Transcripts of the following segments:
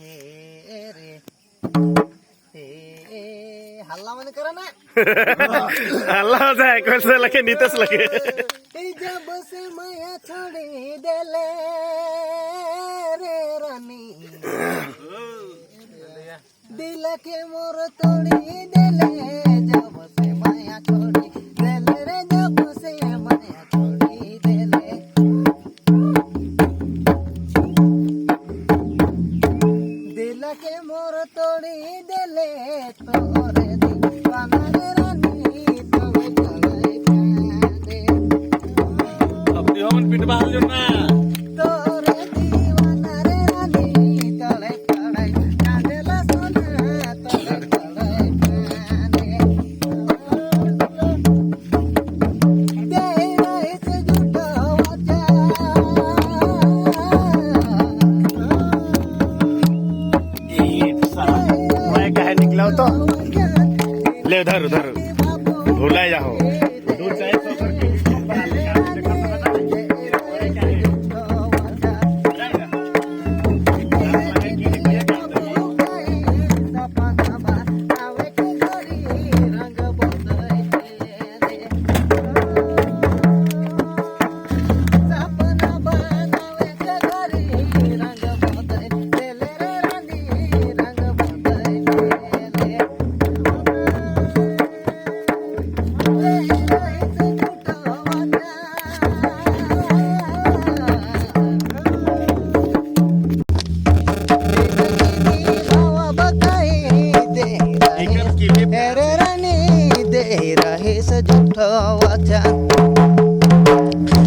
रे हल्ला मन करा ना अल्लाह जाए कैसे लगे नीतस लगे जब से माया छोड़ी देले रे रानी दिल के मोर तोड़ी देले जब से माया छोड़ी देले रे जब से माया छोड़ी देले दिल के मोर तोड़ी देले तोरे दीवाना रे रानी तोरे चले कांदे अपनी हमन पिट बहाल जो ना तोरे दीवाना रे रानी तोरे चले कांदे ला सोना तोरे चले कांदे दे रहे से झूठा वाचा मैं कहे निकला तो ले उधर उधर भूला जाओ दूर चाहे तो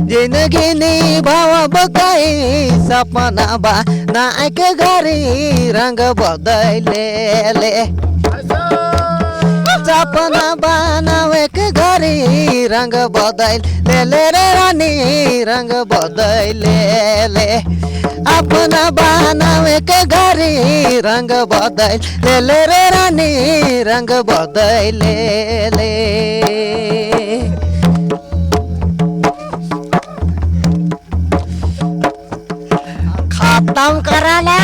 जिंदगी निभावा बकाई सपना बा नायक घरी रंग बदले ले सपना बनावे के घरी रंग बदल ले रे रानी रंग बदले ले अपना बनावे के घरी रंग बदल ले रे रानी रंग बदले ले खत्म करा ना